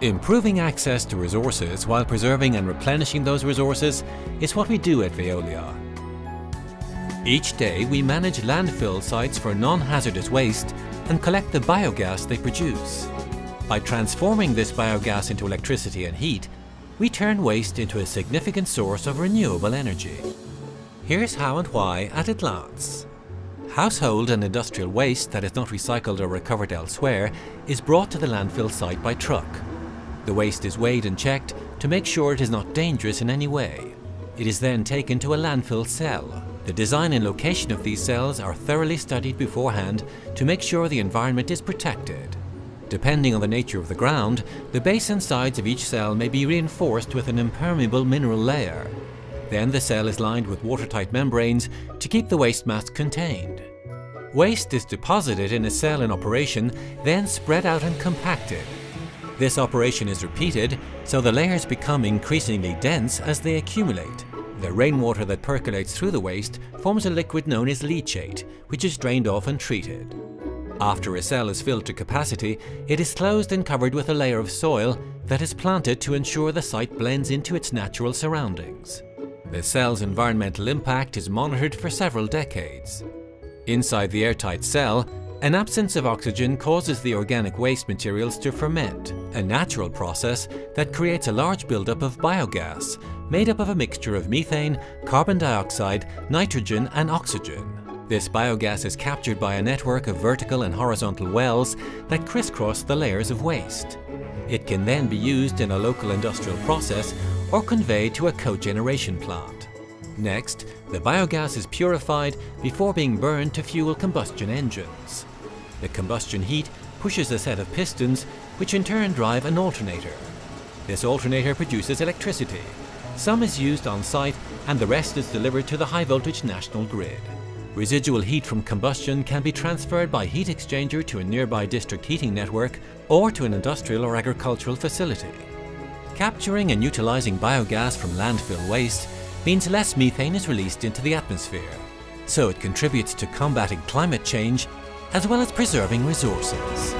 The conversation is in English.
Improving access to resources while preserving and replenishing those resources is what we do at Veolia. Each day we manage landfill sites for non-hazardous waste and collect the biogas they produce. By transforming this biogas into electricity and heat, we turn waste into a significant source of renewable energy. Here's how and why at a glance. Household and industrial waste that is not recycled or recovered elsewhere is brought to the landfill site by truck. The waste is weighed and checked to make sure it is not dangerous in any way. It is then taken to a landfill cell. The design and location of these cells are thoroughly studied beforehand to make sure the environment is protected. Depending on the nature of the ground, the base and sides of each cell may be reinforced with an impermeable mineral layer. Then the cell is lined with watertight membranes to keep the waste mass contained. Waste is deposited in a cell in operation, then spread out and compacted. This operation is repeated, so the layers become increasingly dense as they accumulate. The rainwater that percolates through the waste forms a liquid known as leachate, which is drained off and treated. After a cell is filled to capacity, it is closed and covered with a layer of soil that is planted to ensure the site blends into its natural surroundings. The cell's environmental impact is monitored for several decades. Inside the airtight cell, an absence of oxygen causes the organic waste materials to ferment, a natural process that creates a large buildup of biogas, made up of a mixture of methane, carbon dioxide, nitrogen and oxygen. This biogas is captured by a network of vertical and horizontal wells that crisscross the layers of waste. It can then be used in a local industrial process or conveyed to a cogeneration plant. Next, the biogas is purified before being burned to fuel combustion engines. The combustion heat pushes a set of pistons, which in turn drive an alternator. This alternator produces electricity. Some is used on site and the rest is delivered to the high-voltage national grid. Residual heat from combustion can be transferred by heat exchanger to a nearby district heating network or to an industrial or agricultural facility. Capturing and utilizing biogas from landfill waste means less methane is released into the atmosphere, so it contributes to combating climate change as well as preserving resources.